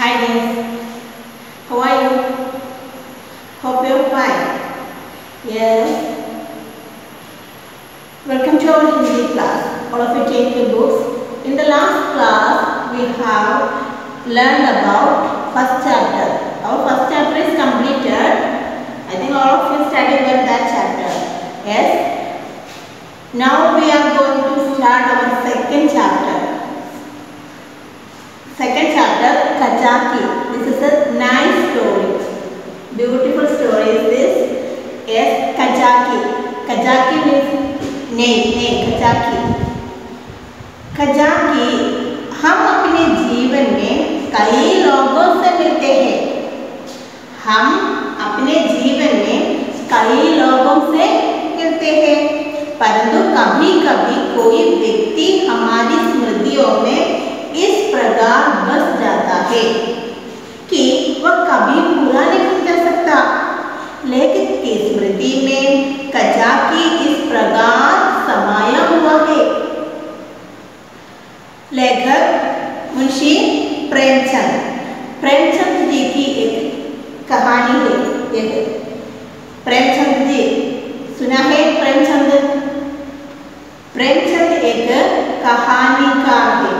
Hi guys, how are you? Hope you're fine. Yes. Welcome to our Hindi class. All of you take your books. In the last class, we have learned about first chapter. Our first chapter is completed. I think all of you studied well that chapter. Yes. Now we are going to start our second chapter. Second chapter, Kajaki. This is a nice story. Beautiful story is this. Yes, Kajaki. Kajaki means name, Kajaki. Kajaki, हम अपने जीवन में कई लोगों से मिलते हैं. हम अपने जीवन में कई लोगों से मिलते हैं, परंतु कभी कभी कोई व्यक्ति हमारी स्मृतियों में इस प्रकार बस जाता है कि वह कभी पूरा नहीं कर सकता. लेखक की स्मृति में कजाकी इस प्रकार समाया हुआ है. लेखक मुंशी प्रेमचंद जी की एक कहानी है. प्रेमचंद जी सुना है? प्रेमचंद एक कहानीकार है.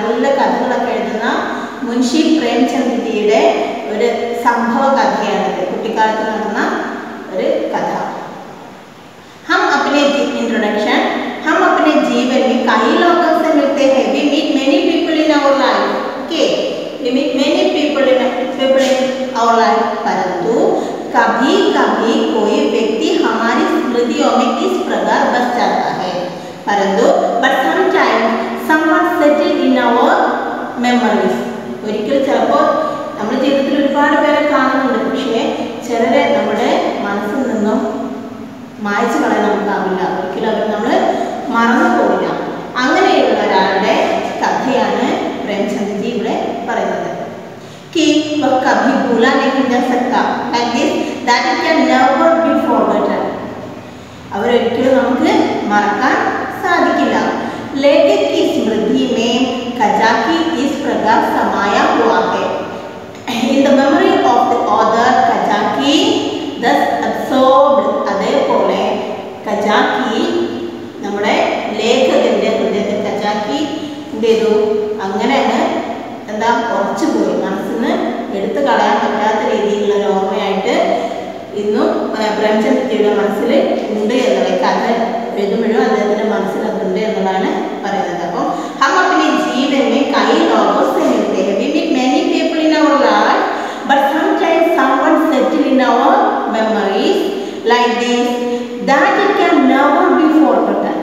നല്ല കഥകളൊക്കെ എഴുതുന്ന മുൻഷി പ്രേംചന്ദ് ജിയുടെ ഒരു സംഭവ കഥയാണിത്. കുട്ടിക്കാലത്ത് നടന്ന ഒരു കഥ. हम अपने इंट्रोडक्शन, हम अपने जीवन में कई लोगों से मिलते हैं. We meet many people in our life. Okay, we meet many people in our life. परंतु कभी कभी कोई व्यक्ति हमारी स्मृतियों में इस प्रकार बस जाता है. परंतु but sometimes someone settled in our memories. ഒരിക്കൽ ചിലപ്പോൾ നമ്മുടെ ജീവിതത്തിൽ ഒരുപാട് പേരെ കാണുന്നുണ്ട്, പക്ഷേ ചിലരെ നമ്മുടെ മനസ്സിൽ നിന്നും മായ്ച്ചു കളയാൻ നമുക്കാവില്ല. ഒരിക്കലും അവർ നമ്മൾ മറന്നു പോവില്ല. അങ്ങനെയുള്ള ഒരാളുടെ കഥയാണ് പ്രേംചന്ദ് ജി ഇവിടെ പറയുന്നത്. कि वह कभी भूला नहीं जा सकता, like this, that it can never be forgotten. അവരൊരിക്കലും നമുക്ക് മറക്കാൻ സാധിക്കില്ല. लेखक की स्मृति में कजाकी इस प्रकार समाया हुआ है. In the memory of the author, Kajaki thus absorbed. അതേപോലെ കജാക്കി നമ്മുടെ ലേഖകന്റെ ഹൃദയത്തിൽ കജാക്കി എന്ത് ചെയ്തു? അങ്ങനെ എന്താ ഉറച്ചു പോയി. മനസ്സിന് എടുത്തു കളയാൻ പറ്റാത്ത രീതിയിലുള്ള ഒരു ഓർമ്മയായിട്ട് ഇന്നും പ്രേംചന്ദ് ജിയുടെ മനസ്സിൽ ഉണ്ട് എന്നുള്ള കഥ എഴുതുമ്പോഴും അദ്ദേഹത്തിന്റെ മനസ്സിൽ അതുണ്ട് എന്നുള്ളതാണ് പറയുന്നത്. അപ്പം हम अपने जीवन में कई लोगों से मिलते हैं. We meet many people in our life, but sometimes someone settle in our memories like this, that it can never be forgotten.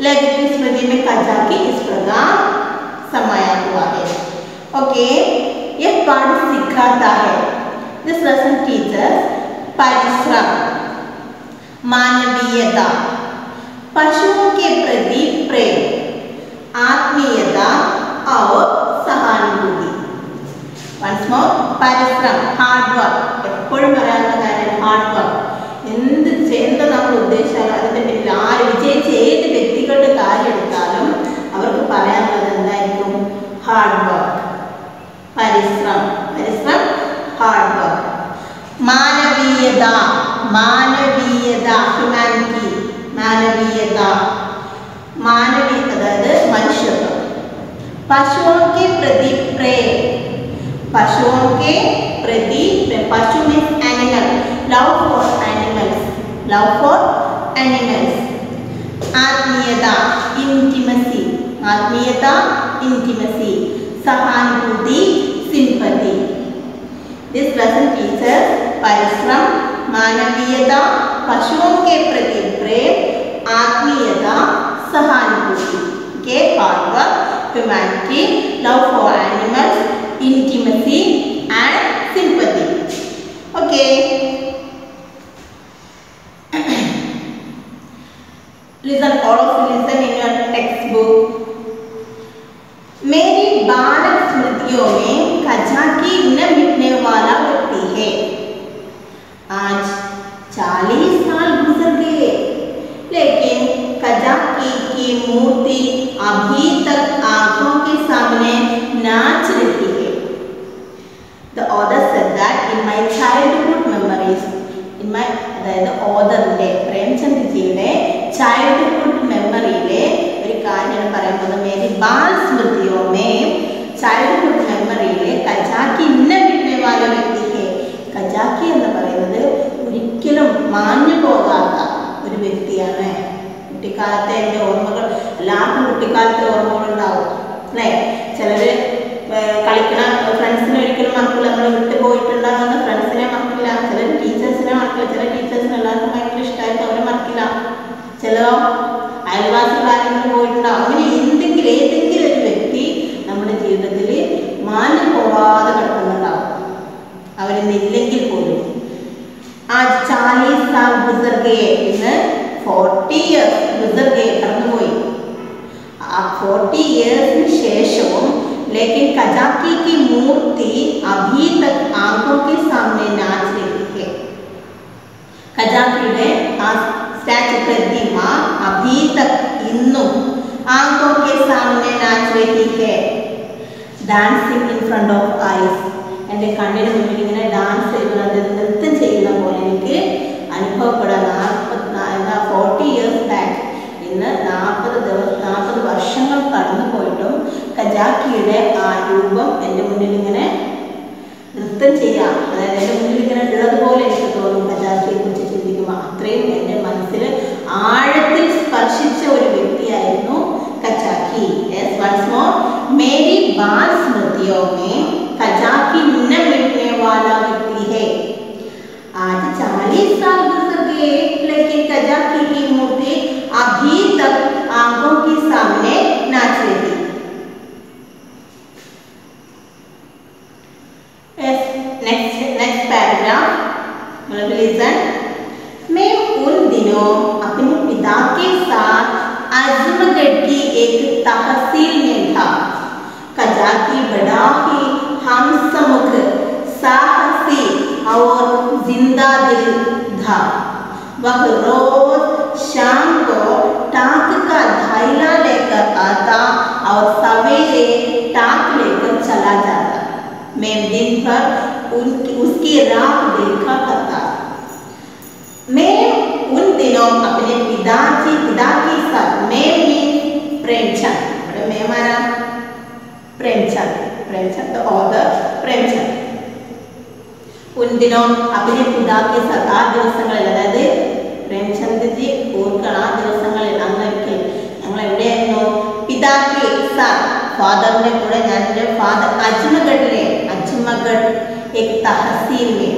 लेखक की स्मृति में कजाकी इस प्रकार समाया हुआ है. ओके, यह पाठ सिखाता है. This lesson teaches परिश्रम, मानवीयता, पशुओं के प्रति प्रेम, आत्मीयता और सहानुभूति. Once more, परिश्रम, हार्ड वर्क. എപ്പോഴും പറയാനുള്ള കാര്യം ഹാർഡ് വർക്ക്. എന്ത് നമ്മൾ ഉദ്ദേശിച്ചാലും അതിൻ്റെ പിന്നിൽ ആര് വിജയിച്ച ഏത് വ്യക്തികളുടെ കാര്യം എടുത്താലും അവർക്ക് പറയാനുള്ളത് എന്തായിരിക്കും? ഹാർഡ് വർക്ക്, പരിശ്രമം, ഹാർഡ് വർക്ക്. മാനവീയത, ഹ്യൂമാനിറ്റി, മാനവീയത അതായത് മനുഷ്യത്വം. പശുओं के प्रति प्रेम, पशु means animal, love for animals. आत्मीयता, इंटीमेसी, सहानुभूति, सिंपैथी. This lesson teaches परिश्रम, मानवीयता, पशुओं के प्रति प्रेम, आत्मीयता, सहानुभूति. Okay, hard work, humanity, love for animals, intimacy and sympathy. Okay. Listen, all of you listen in your textbook. मेरी बालक स्मृतियों में कजाकी न मिटने वाला व्यक्ति है. आज 40 साल गुजर गए, लेकिन कजाकी की मूर्ति अभी तक आंखों ഓതറിന്റെ പ്രേംചന്ദ് ജിയുടെ ചൈൽഡ്ഹുഡ് മെമ്മറിയിലെ ഒരു കാര്യമാണ് പറയാൻ പോകുന്നത്. മേരി ബാൽ സ്മൃതിയോ മേ ചൈൽഡ്ഹുഡ് മെമ്മറിയിലെ കജാക്കി ഇന്ന മിട്ടനെ വാല വ്യക്തിയെ, കജാക്കി എന്ന് പറയുന്നത് ഒരിക്കലും മാഞ്ഞു പോകാത്ത ഒരു വ്യക്തിയാണ്. കുട്ടിക്കാലത്തെ എൻ്റെ ഓർമ്മകൾ, എല്ലാവർക്കും കുട്ടിക്കാലത്തെ ഓർമ്മകളുണ്ടാവും അല്ലേ? ചിലർ കളിക്കണ ഫ്രണ്ട്സിനെ ഒരിക്കലും മറക്കില്ല, നമ്മൾ വിട്ടു പോയിട്ടുണ്ടാകുന്ന ഫ്രണ്ട്സിനെ മറക്കില്ല, ചിലർ ടീച്ചേഴ്സിനെ മറക്കില്ല, ചില ടീച്ചേഴ്സിന് എല്ലാവർക്കും ഭയങ്കര ഇഷ്ടമായിരിക്കും, അവരെ മറക്കില്ല. ചിലോ അയൽവാസികൾ ആരെങ്കിലും പോയിട്ടുണ്ടാവും. അങ്ങനെ ഏതെങ്കിലും ഒരു വ്യക്തി നമ്മുടെ ജീവിതത്തിൽ മാഞ്ഞു പോവാതെ കിടക്കുന്നുണ്ടാവും, അവരിന്നില്ലെങ്കിൽ പോലും. ആ 40 സാൽ ഗുസർ ഗയേ, ഇന്ന് 40 years ഗുസർ ഗയേ, കടന്നുപോയി. ആ 40 yearsന് ശേഷവും लेकिन कजाकी की मूर्ति अभी तक आंखों के सामने नाच रही है. कजाकिയുടെ ആ സ്റ്റാച്യു പ്രതിമ अभी तक ഇന്നും आंखों के सामने नाच रही है, dancing in front of eyes. എൻ്റെ കണ്ണിന് മുന്നിൽ ഇങ്ങനെ ഡാൻസ് ചെയ്യുന്നത്, നൃത്തം ചെയ്യുന്ന പോലെ എനിക്ക് അനുഭവപ്പെടാൻ 40 years ബാക്ക്, ഇന്ന് 40 വർഷങ്ങൾ കടന്നു പോയിട്ടും കജാക്കിയുടെ ആ രൂപം എൻ്റെ മുന്നിൽ ഇങ്ങനെ നൃത്തം ചെയ്യാം. അതായത് എൻ്റെ മുന്നിൽ ഇങ്ങനെ ഉള്ളതുപോലെ എനിക്ക് തോന്നും കജാക്കിയെ കുറിച്ച് ചിന്തിക്കുമ്പോൾ. അത്രയും എൻ്റെ മനസ്സിൽ ആഴത്തിൽ സ്പർശിച്ച ഒരു വ്യക്തിയായിരുന്നു കജാക്കി. യെസ്, വൺസ് മോർ, മേരി ബാൽ സ്മൃതിയോ മേ കജാക്കി न मिटने वाला व्यक्ति है. आज 40 साल गुजर गए, लेकिन कजाकी की मूर्ति अभी तक आंखों के सामने नाच रही. Next paragraph, listen. मैं उन दिनों अपने पिता के साथ आजमगढ़ की एक तहसील में था. कजाकी बड़ा ही हमसमुख, साहसी और जिंदा दिल था. वह रोज शाम को टाक का थैला लेकर आता और सवेरे टाक लेकर चला जाता. मैं दिन भर उसकी राह देखा करता. मैं उन दिनों अपने पिता के साथ, मैं प्रेमचंद, मैं माना प्रेमचंद the author प्रेमचंद. उन दिनों अपने पिता के साथ, ആ ദിവസങ്ങളിൽ, അതായത് പ്രേംചന്ദ് ജി ഓർക്കണം, ആ ദിവസങ്ങളിൽ അന്നൊരിക്കൽ ഞങ്ങൾ എവിടെയായിരുന്നു? പിതാക്കെ സാത്ത്, ഫാദറിന്റെ കൂടെ, ഞാൻ എൻ്റെ ഫാദർ അജ്മഗഡിലെ, അജ്മഗഡ് एक तहसील में,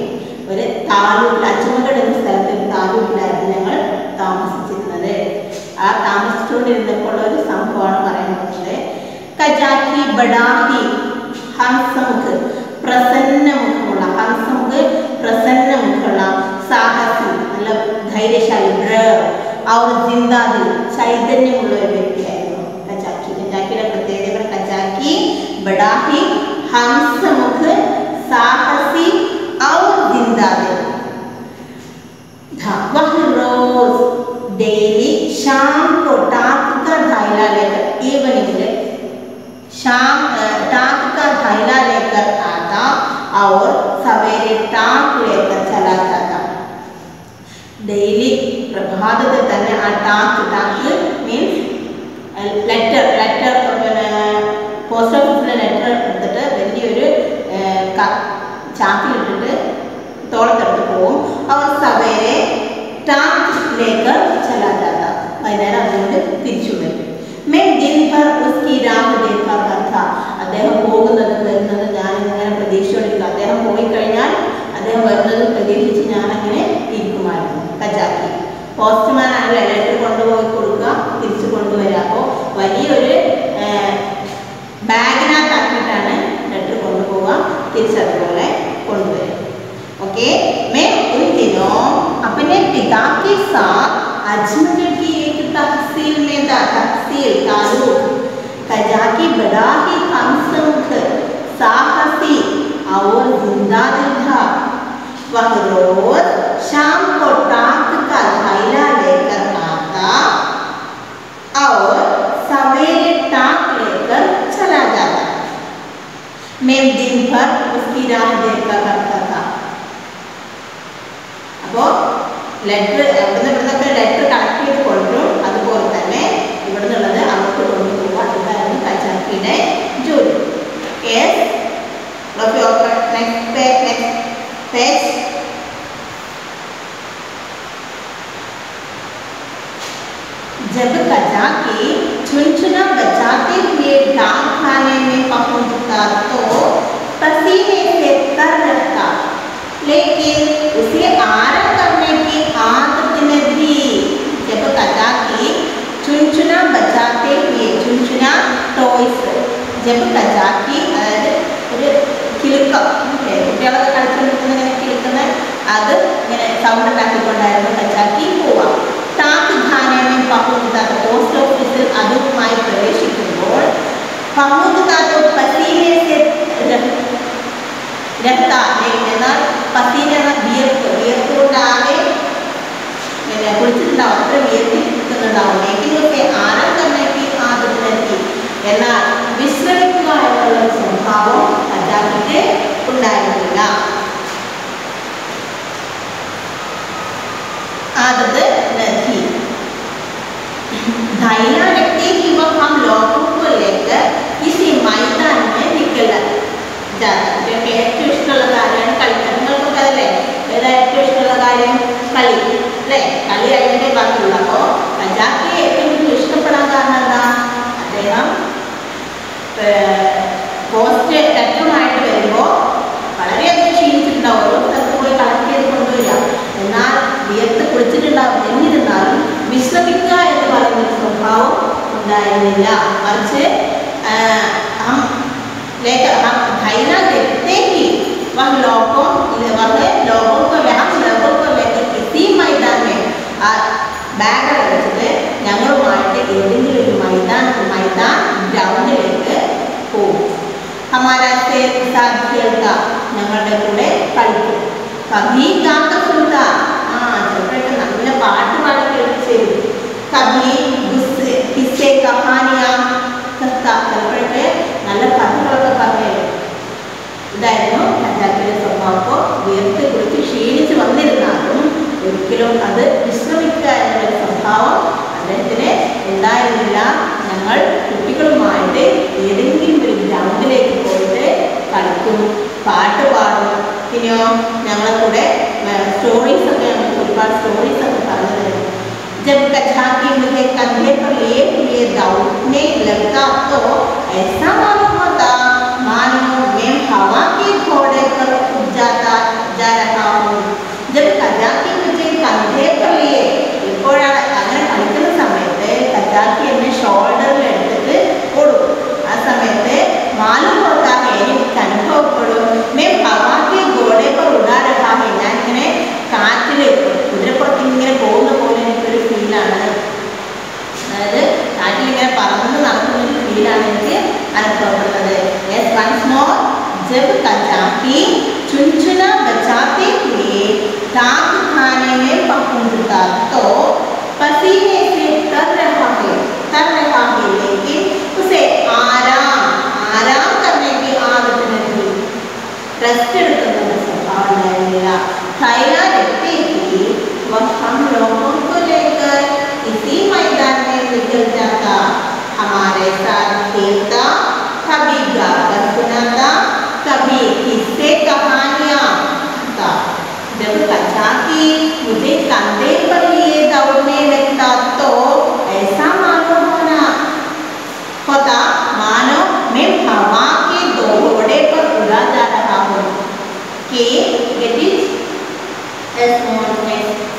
ഒരു താലൂക്കിൽ, അജ്മഗഡ് എന്ന സ്ഥലത്ത് ഒരു താലൂക്കിലായിരുന്നു ഞങ്ങൾ താമസിച്ചിരുന്നത്. ആ താമസിച്ചുകൊണ്ടിരുന്നപ്പോൾ ഒരു സംഭവമാണ് പറയാൻ പോകുന്നത്. കജാക്കി ബഡാഹി ഹംസമുഖ്, പ്രസന്നമുഖമുള്ള, ഹംസമുഖ് പ്രസന്നമുഖമുള്ള, സാഹസി നല്ല ധൈര്യശാലി, और जिंदादिल ചൈതന്യമുള്ള ഒരു വ്യക്തിയായിരുന്നു കജാക്കി. കജാക്കിയുടെ പ്രത്യേകത, കജാക്കി ബഡാഹി ഹംസമുഖ് साहसी और जिंदादिल था. वह रोज डेली शाम को टाक का थैला लेकर, इवनिंग शाम टाक का थैला लेकर आता और सवेरे टाक लेकर चला जाता. डेली പ്രഭാതത്തിൽ തന്നെ ആ ടാക്ക് മീൻസ് ലെറ്റർ പോസ്റ്റ് ഓഫീസിലെ ലെറ്റർ എടുത്തിട്ട് വലിയൊരു ചാക്കിലിട്ടിട്ട് തോളത്തെടുത്ത് പോവും. അവർ സവേരെ ടാക്കിലേക്ക് ചലാ ജാതാ, വൈകുന്നേരം അതുകൊണ്ട് തിരിച്ചു വരും. मैं दिन भर उसकी राह देखा करता. അദ്ദേഹം പോകുന്നത് വരുന്നത് ഞാൻ ഇങ്ങനെ പ്രതീക്ഷിച്ചോണ്ടിരിക്കും. അദ്ദേഹം പോയി കഴിഞ്ഞാൽ അദ്ദേഹം വരുന്നത് പ്രതീക്ഷിച്ച് ഞാൻ അങ്ങനെ ഇരിക്കുമായിരുന്നു. കജാക്കി പോസ്റ്റ്മാൻ ആണല്ലോ, ലെറ്റർ കൊണ്ടുപോയി കൊടുക്കുക, തിരിച്ചു കൊണ്ടുവരിക. അപ്പോൾ വലിയൊരു ബാഗിനകത്താക്കിയിട്ടാണ് ലെറ്റർ കൊണ്ടുപോവുക, തിരിച്ചതുപോലെ കൊണ്ടുവരും. ओके, मैं उन दिनों अपने पिता के साथ अजमेर की एक तहसील में था. तहसील तालुक. कजाकी बड़ा ही हमसमुख, साहसी और जिंदा दिल था. वह रोज शाम को टाक का थैला लेकर आता और सवेरे टाक लेकर चला जाता. मैं दिन भर उसकी राह देखा करता था. അപ്പോൾ ലെറ്റർ ലെറ്റർ അവിടുന്ന് ഇവിടുന്നൊക്കെ ലെറ്റർ കളക്ട് ചെയ്ത് കൊണ്ടും അതുപോലെ തന്നെ ഇവിടെ നിന്നുള്ളത് അവർക്ക് കൊണ്ടുപോകുക. ഇതായിരുന്നു ഖജാക്കിയുടെ ജോലി. Yes. Next page. जब खजाकी चुनचुना बचाते हुए डाक खाने में पहुंचता तो पसीने से तर रहता, लेकिन उसे आराम करने की आदत न थी. जब खजाकी चुनचुना बचाते हुए, चुनचुना टॉयस, जब खजाकी अതായത് ഒരു കിലുക്കം കുട്ടികളൊക്കെ കളിച്ചുകൊണ്ടിരിക്കുന്ന ഇങ്ങനെ കിലുക്കുന്ന അത് ഇങ്ങനെ സൗണ്ട് ഉണ്ടാക്കിക്കൊണ്ടായിരുന്നു ഖജാക്കി പോവുക. ടാക്ക് ഖാനയിൽ പഹൂദാത്ത പോസ്റ്റ് ഓഫീസിൽ അതുമായി പ്രവേശിക്കുമ്പോൾ പഹൂദാത്തോ പസീനയെ രക്ത എന്നാൽ പസീന എന്ന വിയർപ്പ് കൊണ്ടാകെ കുളിച്ചിട്ടുണ്ടാവും, അത്ര വിയർത്തിട്ടുണ്ടാവും. ലേക്കിനൊക്കെ ആരാം തന്നെക്ക് ആദത്തിലെത്തി. എന്നാൽ വിശ്രമിക്കുക എന്നുള്ള സ്വഭാവം ഖജാക്കിക്ക് ഉണ്ടായിരുന്നില്ല. आदत नहीं. धैर्य रखते ही वह हम लोगों को लेकर किसी मैदान में निकल जाता. जब ഏറ്റവും ഇഷ്ടമുള്ള കാര്യമാണ് കളിക്കാൻ. നിങ്ങൾക്കൊക്കെ അതല്ലേ ഏറ്റവും ഇഷ്ടമുള്ള കാര്യം കളി അല്ലേ? കളി കഴിഞ്ഞിട്ടേ ബാക്കിയുള്ളൂ. അപ്പോൾ ഖജാക്കിയെ ഏറ്റവും കൂടുതൽ ഇഷ്ടപ്പെടാൻ കാരണം എന്താ? അദ്ദേഹം പോസ്റ്റ് ലെറ്ററുമായിട്ട് വരുമ്പോൾ വളരെയധികം ക്ഷീണിച്ചിട്ടുണ്ടാവും. ഓരോ സ്ഥലത്ത് പോയി കളക്ട് ചെയ്ത് കൊണ്ടുവരിക. എന്നാൽ വിയർത്ത് കുളിച്ചിട്ടുണ്ടാവും. എന്നിരുന്നാലും വിശ്രമിക്കുക എന്ന് പറയുന്ന സ്വഭാവം ഉണ്ടായിരുന്നില്ല. മറിച്ച് धैर्य रखते ही वह लोगों को लेकर किसी मैदान में बैग വെച്ചിട്ട് ഞങ്ങളുമായിട്ട് ഏതെങ്കിലും ഒരു മൈതാൻ ഗ്രൗണ്ടിലേക്ക് പോകും. हमारा साथ खेलता, ഞങ്ങളുടെ കൂടെ കളിക്കും. कभी गाता सुनता, ചിലപ്പോഴൊക്കെ നല്ല പാട്ട് പാടി കേൾപ്പിച്ചു. कभी किस्से कहानियां कहता, ചിലപ്പോഴൊക്കെ നല്ല കഥകളൊക്കെ പറഞ്ഞു. ഇതായിരുന്നു ഖജാക്കിയുടെ സ്വഭാവം. അപ്പോൾ വിയർത്ത് കുളിച്ച് ക്ഷീണിച്ച് വന്നിരുന്നാലും ഒരിക്കലും അത് വിശ്രമിക്കുക എന്നൊരു സ്വഭാവം അദ്ദേഹത്തിന് ഉണ്ടായിരുന്നില്ല. ഞങ്ങൾ കുട്ടികളുമായിട്ട് ഏതെങ്കിലും ഒരു ഗ്രൗണ്ടിലേക്ക് പോയിട്ട് കളിക്കും, പാട്ട് പാടും. പിന്നെയോ ഞങ്ങളെ കൂടെ സ്റ്റോറീസ് ഒക്കെ ഞങ്ങൾക്ക് ഒരുപാട് സ്റ്റോറീസ് ഒക്കെ പറഞ്ഞു തരും. जब खजाकी मुझे कंधे पर लिए हुए दौड़ने लगता तो ऐसा मालूम होता मानो मैं हवा के घोड़े पर उड़ जाता जा रहा हूँ. जब खजाकी मुझे कंधे पर लिए, എപ്പോഴാണ് അങ്ങനെ കളിക്കുന്ന സമയത്ത് ഖജാക്കി എന്നെ ഷോൾഡറിൽ എടുത്തിട്ട് ഓടും. ആ സമയത്ത് മാലൂം ഹോത്താ ഹൈ, എനിക്ക് അനുഭവപ്പെടും मैं हवा के घोड़े पर उड़ा रहा हूँ, ഞാൻ ഇങ്ങനെ കാറ്റിൽ കുതിരപ്പുറത്ത് ഇങ്ങനെ പോകുന്ന പോലെ എനിക്കൊരു ഫീലാണ്. അതായത് കാറ്റിൽ ഇങ്ങനെ പറന്ന് നടക്കുന്നൊരു ഫീലാണ് എനിക്ക് അനുഭവപ്പെടുന്നത്. Yes, once more. जब खजाकी चुनचुना बचाते हुए डाक खाने में पहुंचता तो पसीने से तर रहा है, लेकिन उसे आराम करने की आदत नहीं. रेस्ट എടുക്കുന്ന സ്വഭാവം ഉണ്ടായിരുന്നില്ല. धैर्य रखते ही वह हम लोगों को लेकर इसी मैदान में निकल जाता. हमारे साथ खेलता, कभी गाकर सुनाता, कभी किस्से कहानियां कहता. जब खजाकी मुझे कंधे पर लिए दौड़ने लगता तो ऐसा मालूम होता मानो मैं हवा के घोड़े पर उड़ा जा रहा हूँ. कि it is a small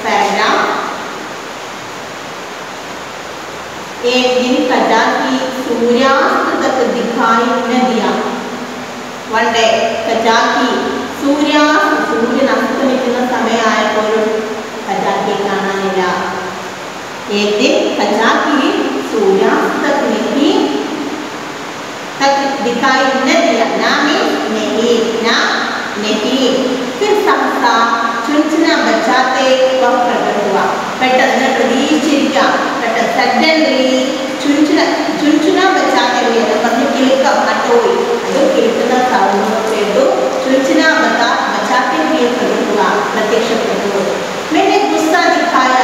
paragraph. एक दिन खजाकी सूर्यास्त तक दिखाई न दिया. One day खजाकी സൂര്യൻ അസ്തമിക്കുന്ന സമയമായപ്പോഴും ഖജാക്കിയെ കാണാനില്ല. एक दिन खजाकी सूर्यास्त तक दिखाई न दिया. ना नहीं. फिर सहसा चुनचुना बचाते वह प्रकट हुआ. പെട്ടെന്ന് പ്രതീക്ഷിച്ചിരിക്കാം. സഡൻലി ചുൻചുന ബച്ചാത്തെ हुए എന്ന് പറഞ്ഞ് കിലുക്കം നട്ടുപോയി. അത് കിലുക്കുന്ന സൗണ്ട് കേട്ടു. ചുൻചുന बचाते हुए प्रकट हुआ, प्रत्यक्षപ്പെട്ടു. मैंने गुस्सा दिखाया,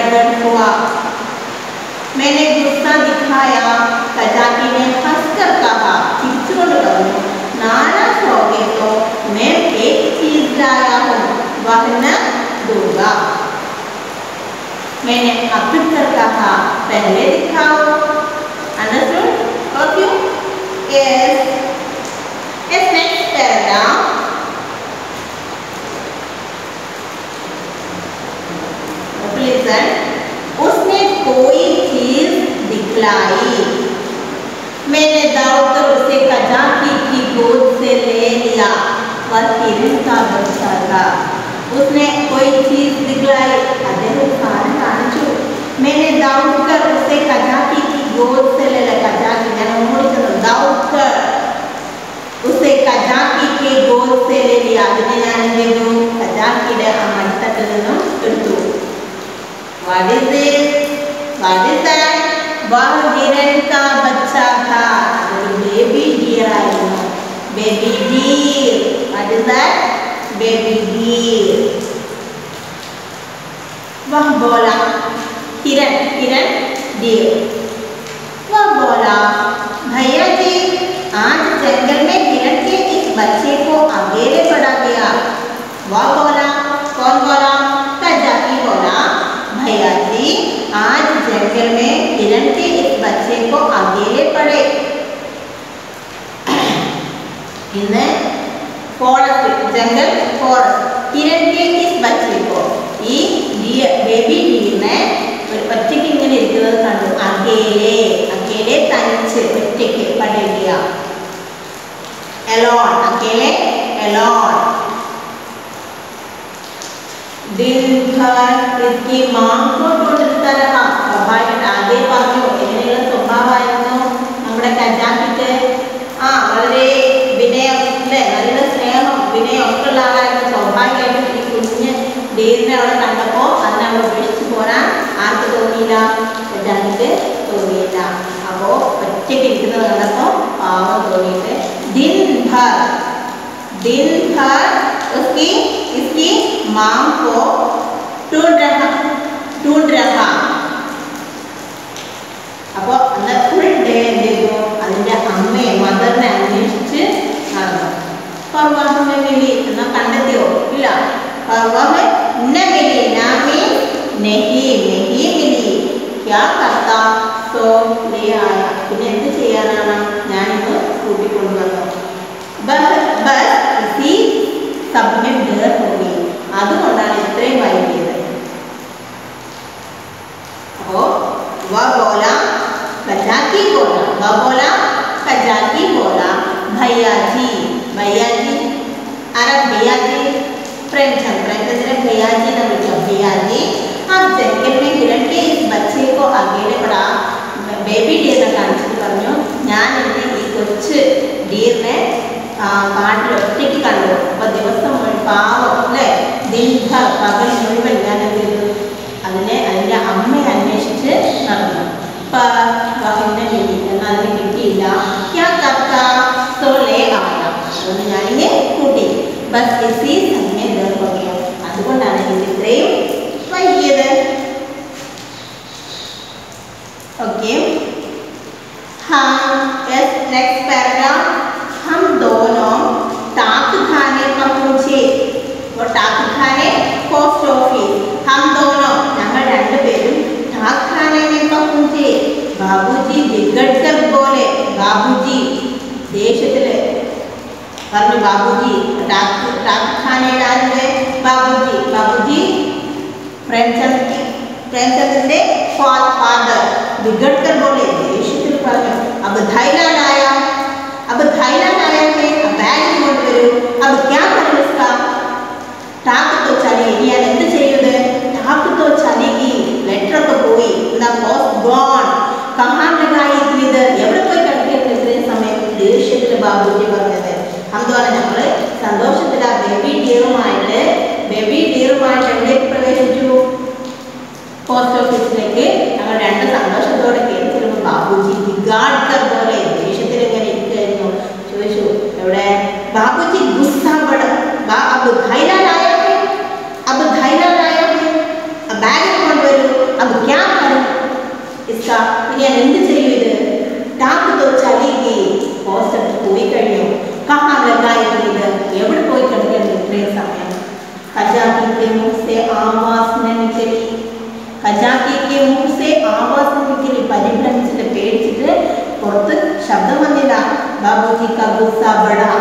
गड़बड़ हुआ। मैंने गुस्सा दिखाया। कजाकी ने हंसकर कहा, चिड़चिड़ करूं, नाराज हो गए तो मैं एक चीज लाया हूँ, वह न दूंगा। मैंने अकड़ कर कहा, पहले दिखाओ। Understood? Okay, yes. Next paragraph. Listen. उसने कोई चीज दिखलाई। मैंने दौड़कर उसे कजाकी की गोद से ले लिया। वह हिरन का बच्चा था। उसने कोई चीज दिखलाई। मैंने दौड़कर उसे कजाकी की गोद से ले लिया। कजाकी दौड़कर उसे कजाकी के गोद से ले लिया. അതിനെ ഞാൻ എന്ത് ചെയ്തു? കജാക്കിയുടെ ആ മടിത്തട്ടിൽ നിന്നും എടുത്തു. What is this? What is that? वह हिरन का बच्चा था. बेबी डियर आയിരുന്നു. Baby deer. What is that? Baby deer. वह बोला, हिरन डियर. वह बोला, भैया जी आज जंगल में हिरन के एक बच्चे को अकेले पड़ा गया. वह बोला, कौन बोला? कजाकी बोला, भैया जी आज जंगल में हिरन के एक बच्चे को अकेले पड़े. इन फॉरेस्ट, जंगल फॉरेस्ट, हिरन के इस बच्चे को, ഈ ബേബി ഡീറിനെ ഒരു ഒറ്റയ്ക്ക് ഇങ്ങനെ ഇരിക്കുന്നത് കണ്ടു. അകേലെ തനിച്ച് ഒറ്റയ്ക്ക് പടയുക. alone, अकेले alone. दिन भर इसकी मां को ढूंढता रहा. स्वाभाविक आगे പറഞ്ഞു എങ്ങനെയുള്ള സ്വഭാവമായിരുന്നു നമ്മുടെ കജാക്കിക്ക്? വളരെ വിനയം, നല്ല സ്നേഹം, വിനയം ഒക്കെ ഉള്ള ആളായിരുന്നു. സ്വാഭാവികമായിട്ടും ഈ കുഞ്ഞ് ഡീറിനെ അവിടെ കണ്ടപ്പോൾ അതിനെ അവിടെ ഉപേക്ഷിച്ച് പോരാൻ ആർക്ക് തോന്നിയില്ല? കജാക്കിക്ക് തോന്നിയില്ല. അപ്പോൾ ഒറ്റയ്ക്ക് ഇരിക്കുന്നത് കണ്ടപ്പോൾ പാവം തോന്നിയിട്ട് दिन भर इसकी मां को ढूंढ रहा. അപ്പോൾ അന്ന് ഫുൾ ഡേ എന്ത് ചെയ്തു? അതിൻ്റെ അമ്മയെ, മദറിനെ അന്വേഷിച്ച് നടന്നു. പർവഹ മിലി എന്നാ കണ്ടെത്തിയോ? ഇല്ല. പർവഹ ന മിലി, നാ മീൻസ് नहीं मिली. क्या करता सो ले आया. പിന്നെ എന്ത് ചെയ്യാനാണ്? ഞാനിന്ന് കൂട്ടിക്കൊണ്ടുവന്നു. बस इसी सब में देर हो गई. അതുകൊണ്ടാണ് ഇത്രയും വൈകിയത്. അപ്പോൾ वह बोला, कजाकी बोला, भैया जी अरे भैया जी प्रेमचंद ने भैया जी ने बोला, भैया जी आप जंगल में हिरन के इस बच्चे को अकेले पड़ा. बेबी डियर ने കാണിച്ചിട്ട് പറഞ്ഞു, ഞാൻ ഇന്ന് ഈ കൊച്ചു ഡീറിനെ കാട്ടിൽ ഒറ്റയ്ക്ക് കണ്ടു. അപ്പോൾ ദിവസം പാവം അല്ലേ, ദിൻഭർ പകൽ മുഴുവൻ ഞാൻ എന്ത് ചെയ്തു? അതിൻ്റെ അമ്മയെ അന്വേഷിച്ച് നടന്നു. എന്നാൽ അതിന് കിട്ടിയില്ല. ക്യാ കർത്താ സോ ലേ ആയ. അതുകൊണ്ട് ഞാനിങ്ങനെ കൂട്ടി. ബസ് ഇസി സമയം ദർഭ്യ. അതുകൊണ്ടാണ് എനിക്ക് ഇത്രയും വൈകിയത്. Okay, next paragraph. हम दोनों टाक खाने पहुंचे. वो टाक खाने पोस्ट ऑफिस. हम दोनों ഞങ്ങൾ രണ്ടുപേരും टाक खाने में पहुंचे. बाबूजी बिगड़कर बोले. बाबूजी ദേഷ്യത്തില് പറഞ്ഞു. ബാബുജി टाक खाने डाले. बाबूजी प्रेमचंद फादर बिगड़कर बोले. ദേഷ്യത്തിൽ പറഞ്ഞു. अब थाईलैंड आया है. बैग കൊണ്ടുവരൂ. अब क्या करूं इसका? टाक तो चली. ഇനി ഞാൻ എന്ത് ചെയ്യുന്നത്? टाक तो चलेगी. ലെറ്റർ ഒക്കെ പോയി. ना पोस्ट गॉन. कहां लगाई इधर? എവിടെ പോയി കളിക്കുന്നത് ഇത്രയും സമയം? ദേഷ്യത്തിൽ ബാബുജി പറഞ്ഞത്. അതുപോലെ നമ്മൾ സന്തോഷത്തിൽ ആ ബേബി ഡിയറുമായിട്ട് എവിടേക്ക് പ്രവേശിച്ചു? പോസ്റ്റ് ഓഫീസിലേക്ക്. ഞങ്ങൾ രണ്ട് സന്തോഷത്തോടെ കയറി ചെല്ലുമ്പോൾ ബാബുജി ബിഗാഡ്കർ പോലെ ദേഷ്യത്തിൽ ഇങ്ങനെ ഇരിക്കുകയായിരുന്നു. ചോദിച്ചു, എവിടെ? ബാബുജി ഗുസ്സാ പട. अब थाईलैंड आया है. बैग കൊണ്ടുവരൂ. कजाकी के मुख से आवाज न निकली. കജാക്കി के मुख से आवाज न निकली. പരിഭ്രമിച്ചിട്ട് പേടിച്ചിട്ട് പുറത്ത് ശബ്ദം വന്നില്ല. ബാബുജി का गुस्सा बढ़ा.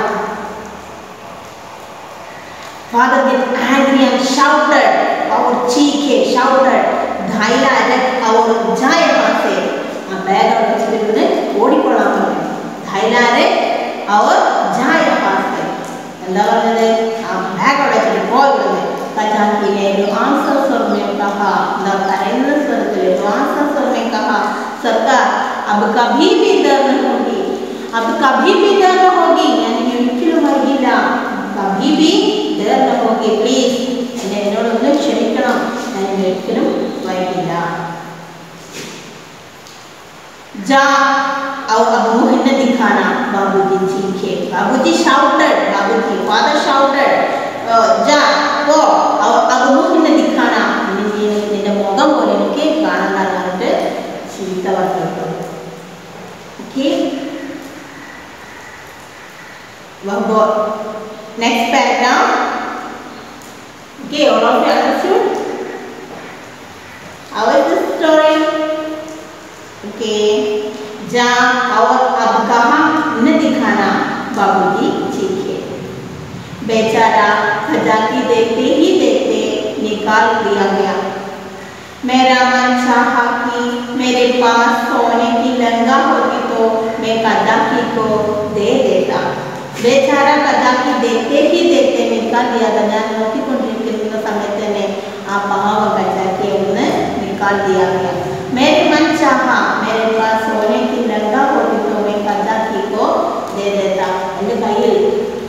Father get angry and shouted और चीखे shouted धाइला रख और जाए वहाँ से. आ बैग और कुछ ओडी पड़ा हमें. धाइला रख और जाए वहाँ से. अंदर वाले आ बैग और कुछ बोल रहे. कजाकी ने नुआंसा स्वर में कहा, न करेंद्र स्वर से नुआंसा स्वर में कहा, सरकार अब कभी भी डर न होगी. अब कभी भी डर न होगी. यानी युक्तियों वर्गीला कभी भी डर न होगी. प्लीज എന്നോടൊന്ന് ക്ഷമിക്കണം. ഞാൻ ഒരിക്കലും വൈകില്ല. जा और अब मुँह न दिखाना. बाबूजी चीखे. बाबूजी shouted. बाबूजी father shouted. जा वो और अब मुँह न दिखाना. നിന്റെ മുഖം പോലെ എനിക്ക് കാണാൻ പറഞ്ഞിട്ട് ചീത്ത പറഞ്ഞു. Okay. Next paragraph. Okay, all of you understood? How is the story? Okay. जा और अब कहाँ न दिखाना. बाबूजी चीखे. बेचारा खजाकी देखते ही देखते निकाल दिया गया. मेरा मन चाहा कि मेरे पास सोने की लंगा होती तो मैं खजाकी को दे देता. बेचारा कजाकी देखते ही देखते निकाल दिया था. ഞാൻ നോക്കിക്കൊണ്ടിരിക്കുന്ന സമയത്ത് തന്നെ ആ പാവ കജാക്കിയെ ഒന്ന് निकाल दिया गया. मेरे मन चाहा मेरे पास सोने की लंगा होती तो मैं कजाकी को दे देता. എൻ്റെ കയ്യിൽ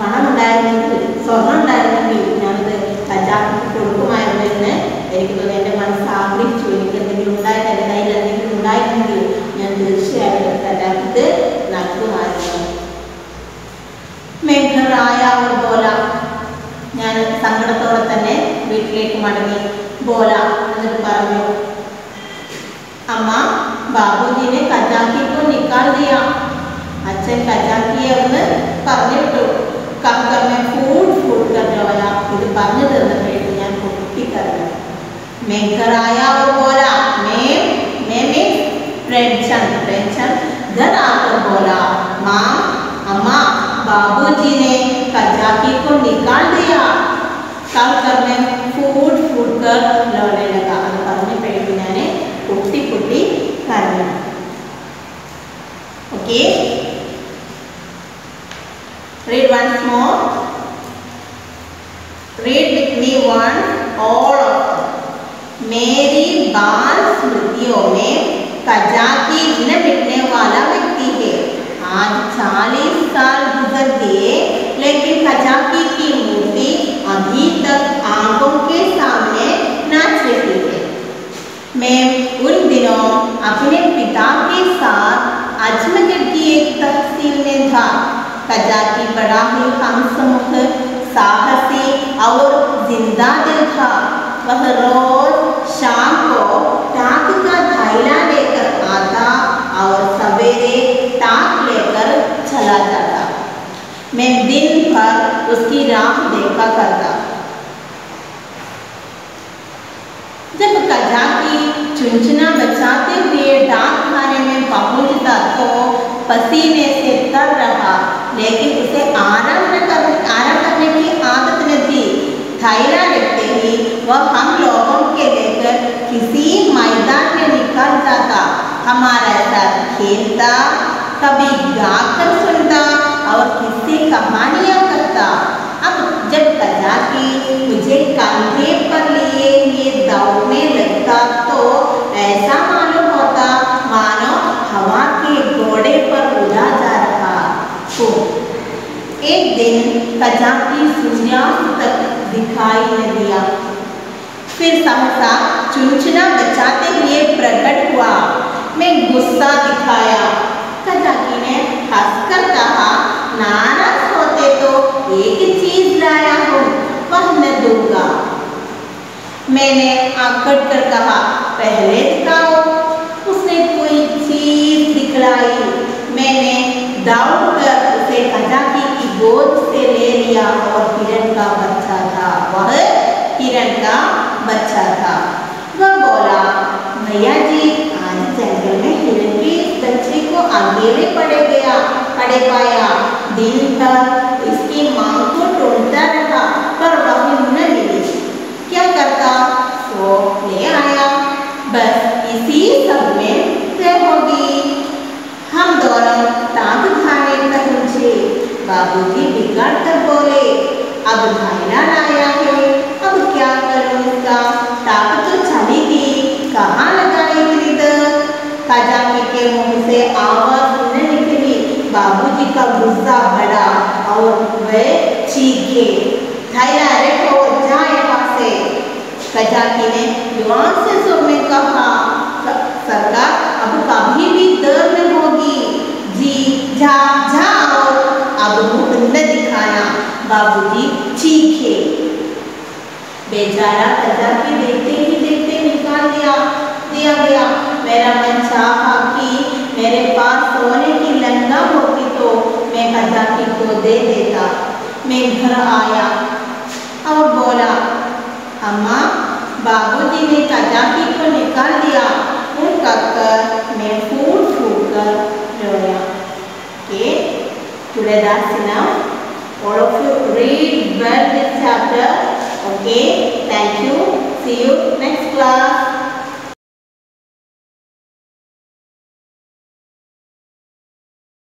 പണം ഉണ്ടായിരുന്നെങ്കിൽ സ്വർണ്ണം ഉണ്ടായിരുന്നെങ്കിൽ ഞാനത് കജാക്കിക്ക് കൊടുക്കുമായിരുന്നു എന്ന് എനിക്ക് തോന്നി. എൻ്റെ മനസ്സ് ആഗ്രഹിച്ചു. എനിക്ക് എന്തെങ്കിലും ഉണ്ടായിട്ട് എൻ്റെ കയ്യിൽ എന്തെങ്കിലും ഉണ്ടായിരുന്നെങ്കിൽ ഞാൻ തീർച്ചയായിട്ടും കജാക്കിക്ക് നൽകുമായിരുന്നു. मैं घर आया और बोला. ഞാൻ സങ്കടത്തോടെ തന്നെ വീട്ടിലേക്ക് മടങ്ങി. ബോല എന്നിട്ട് പറഞ്ഞു, അമ്മ ബാബുജി ने कजाकी को निकाल दिया. അച്ഛൻ കജാക്കിയെ ഒന്ന് പറഞ്ഞു വിട്ടു. कब कर मैं फूट फूट कर रोया. ഇത് പറഞ്ഞു തന്നപ്പോഴേക്ക് ഞാൻ പൊട്ടിക്കരഞ്ഞു. मैं घर आया और बोला. मैं प्रेमचंद घर आकर बोला, माँ अम्मा बाबूजी ने कजाकी को निकाल दिया. कल कर मैं फूट फूट कर रोने लगा. അത് പറഞ്ഞപ്പോഴേക്ക് ഞാൻ പൊട്ടി പൊട്ടി കരഞ്ഞു. Okay. Read once more. Read with me one all of them. मेरी बाल स्मृतियों में कजाकी न मिटने वाला व्यक्ति है. आज 40 साल गुजर गए लेकिन कजाकी की मूर्ति अभी तक आंखों के सामने नाच रही है. मैं उन दिनों अपने पिता के साथ अजमेर की एक तहसील में था. कजाकी बड़ा ही हंसमुख, साहसी और जिंदा दिल था. वह रोज शाम को टाक का थैला लेकर आता और सवेरे टाक लेकर चला जाता. मैं दिन भर उसकी राह देखा करता. जब कजाकी चुनचुना बचाते हुए डाक खाने में पहुंचता तो पसीने से तर रहा, लेकिन उसे आराम करने की आदत न थी. थैला रखते ही वह हम लोगों के लेकर किसी मैदान में निकल जाता. हमारे साथ खेलता, कभी गाकर सुनता और किस्से कहानियाँ करता. अब जब कजाकी मुझे कंधे पर लिए हुए दौड़ने लगता तो ऐसा मालूम होता मानो हवा के घोड़े पर उड़ा जा रहा हो. एक दिन कजाकी सूर्यास्त तक दिखाई न दिया. फिर सहसा चुनचुना बचाते हुए प्रकट हुआ. मैं गुस्सा दिखाया. कजाकी ने हंसकर कहा, नाराज होते तो एक चीज लाया हूँ, वह न दूंगा. मैंने आकड़ कर कहा, पहले दिखाओ. उसने कोई चीज दिखलाई. मैंने दौड़कर उसे कजाकी की गोद से ले लिया और हिरण का बच्चा था. वह हिरण अकेले पड़े पाया। दिन भर इसकी मां को ढूंढता रहा पर वह न मिली। क्या करता, वो ले आया। बस इसी सब में तय होगी। हम दोनों टांग खाने पहुंचे। बाबूजी बिगड़ कर बोले, अब भाईना लाया है, अब क्या करूं इसका, टांग तो चलेगी, कहाँ लगाए खरीद। खजाकी के मुंह से आवाज न निकली। बाबूजी का गुस्सा बढ़ा और वे चीखे, थायरा रखो, जा यहाँ से। खजाकी ने युवान से सुर में कहा, सरकार अब कभी भी देर न होगी, जी जाओ, अब मुंह न दिखाना। बाबूजी चीखे। बेचारा खजाकी देखते ही देखते निकाल दिया गया। मेरा मन चाहा कि मेरे पास सोने की लंगा होती तो मैं खजाकी को दे देता। मैं घर आया और बोला, अम्मा बाबूजी ने खजाकी को निकाल दिया। मैं फूट कर रोया। Okay, today that's enough. All of you read well this chapter. Okay, thank you. See you next class.